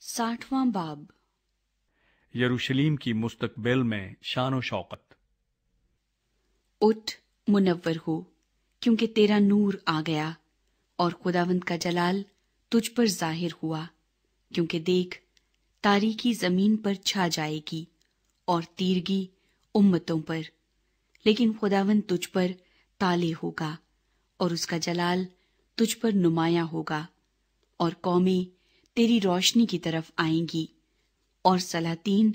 60वां बाब। यरूशलेम की मुस्तकबिल में शान व शौकत। उठ, मुनव्वर हो, क्योंकि तेरा नूर आ गया और खुदावंद का जलाल तुझ पर जाहिर हुआ। क्योंकि देख, तारीकी जमीन पर छा जाएगी और तीरगी उम्मतों पर, लेकिन खुदावंद तुझ पर ताले होगा और उसका जलाल तुझ पर नुमाया होगा। और कौमें तेरी रोशनी की तरफ आएंगी और सलातीन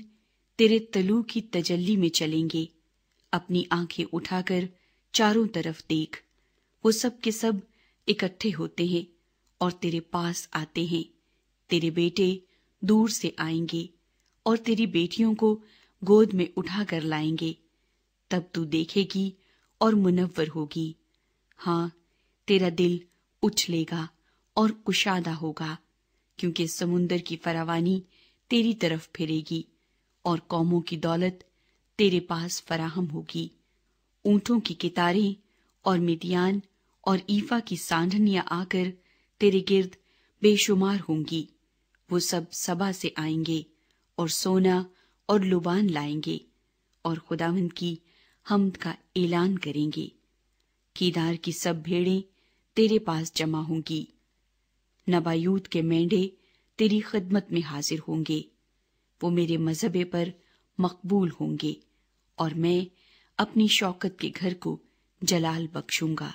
तेरे तलू की तजल्ली में चलेंगे। अपनी आंखें उठाकर चारों तरफ देख, वो सब के सब इकट्ठे होते हैं और तेरे पास आते हैं। तेरे बेटे दूर से आएंगे और तेरी बेटियों को गोद में उठाकर लाएंगे। तब तू देखेगी और मुनव्वर होगी। हाँ, तेरा दिल उछलेगा और कुशादा होगा, क्योंकि समुंदर की फरावानी तेरी तरफ फिरेगी और कौमों की दौलत तेरे पास फराहम होगी। ऊंटों की कितारें और मिदियान और ईफा की सांढनियां आकर तेरे गिर्द बेशुमार होंगी। वो सब सबा से आएंगे और सोना और लुबान लाएंगे और खुदावंद की हम्द का ऐलान करेंगे। कीदार की सब भेड़ें तेरे पास जमा होंगी। नबायूत के मेंढे तेरी खिदमत में हाजिर होंगे। वो मेरे मजहबे पर मकबूल होंगे और मैं अपनी शौकत के घर को जलाल बख्शूंगा।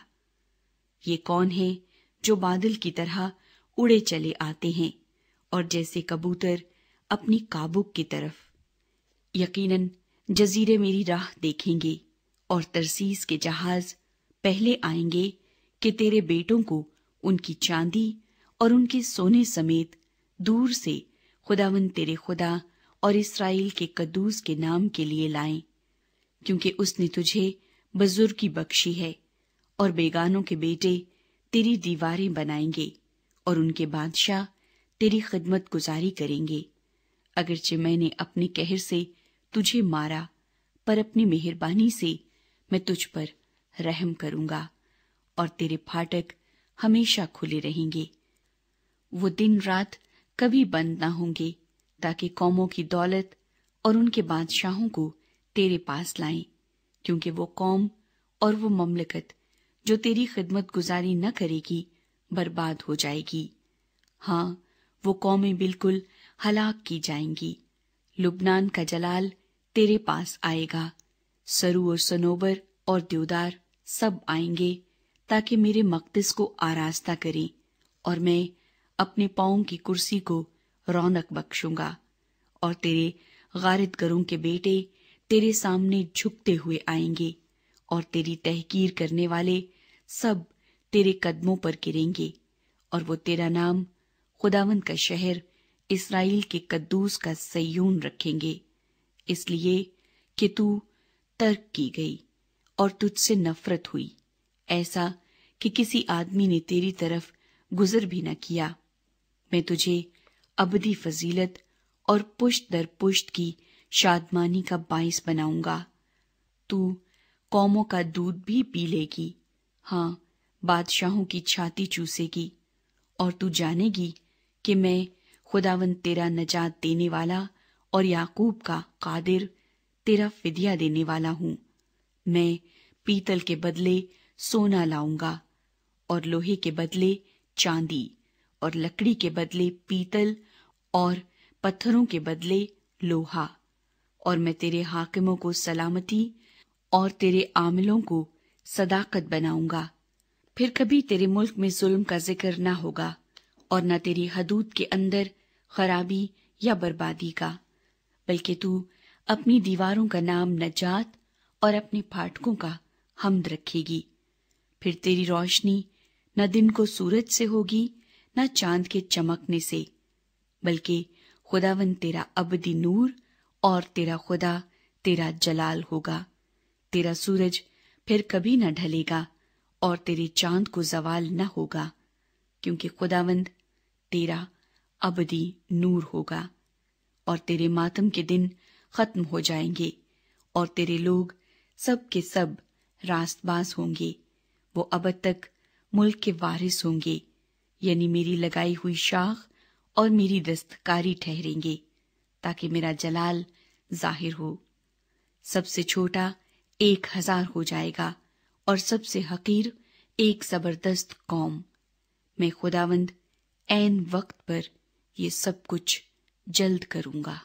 ये कौन है जो बादल की तरह उड़े चले आते हैं और जैसे कबूतर अपनी काबुक की तरफ? यकीनन जजीरे मेरी राह देखेंगे और तरसीस के जहाज पहले आएंगे कि तेरे बेटों को उनकी चांदी और उनके सोने समेत दूर से खुदावंद तेरे खुदा और इस्राएल के कद्दूस के नाम के लिए लाएं, क्योंकि उसने तुझे बुजुर्गी बख्शी है। और बेगानों के बेटे तेरी दीवारें बनाएंगे और उनके बादशाह तेरी खिदमत गुजारी करेंगे। अगरचे मैंने अपने कहर से तुझे मारा, पर अपनी मेहरबानी से मैं तुझ पर रहम करूंगा और तेरे फाटक हमेशा खुले रहेंगे। वो दिन रात कभी बंद ना होंगे, ताकि कौमों की दौलत और उनके बादशाहों को तेरे पास लाएं, क्योंकि वो कौम और वो ममलकत जो तेरी खिदमत गुजारी न करेगी बर्बाद हो जाएगी। हाँ, वो कौमें बिल्कुल हलाक की जाएंगी। लुबनान का जलाल तेरे पास आएगा। सरू और सनोबर और देवदार सब आएंगे, ताकि मेरे मकदस को आरास्ता करें और मैं अपने पाँव की कुर्सी को रौनक बख्शूंगा। और तेरे गारिदगरों के बेटे तेरे सामने झुकते हुए आएंगे और तेरी तहकीर करने वाले सब तेरे कदमों पर गिरेंगे। और वो तेरा नाम खुदावंद का शहर इस्राएल के कद्दूस का सय्यून रखेंगे, इसलिए कि तू तर्क की गई और तुझसे नफरत हुई, ऐसा कि किसी आदमी ने तेरी तरफ गुजर भी न किया। मैं तुझे अबदी फजीलत और पुश्त दर पुश्त की शादमानी का बाइस बनाऊंगा। तू कौमों का दूध भी पी लेगी, हाँ, बादशाहों की छाती चूसेगी। और तू जानेगी कि मैं खुदावंद तेरा नजात देने वाला और याकूब का कादिर तेरा फिदिया देने वाला हूँ। मैं पीतल के बदले सोना लाऊंगा और लोहे के बदले चांदी और लकड़ी के बदले पीतल और पत्थरों के बदले लोहा। और मैं तेरे हाकिमों को सलामती और तेरे आमिलों को सदाकत बनाऊंगा। फिर कभी तेरे मुल्क में जुल्म का जिक्र न होगा और न तेरी हदूद के अंदर खराबी या बर्बादी का, बल्कि तू अपनी दीवारों का नाम नजात और अपने फाटकों का हम्द रखेगी। फिर तेरी रोशनी न दिन को सूरज से होगी न चांद के चमकने से, बल्कि खुदावंद तेरा अबदी नूर और तेरा खुदा तेरा जलाल होगा। तेरा सूरज फिर कभी न ढलेगा और तेरे चांद को जवाल न होगा, क्योंकि खुदावंद तेरा अबदी नूर होगा। और तेरे मातम के दिन खत्म हो जाएंगे और तेरे लोग सब के सब रास्तबाज होंगे। वो अब तक मुल्क के वारिस होंगे, यानी मेरी लगाई हुई शाख اور میری دستکاری ٹھہریں گے تاکہ میرا جلال ظاہر ہو۔ سب سے چھوٹا 1000 ہو جائے گا اور سب سے حقیر ایک زبردست قوم۔ میں خداوند عین وقت پر یہ سب کچھ جلد کروں گا۔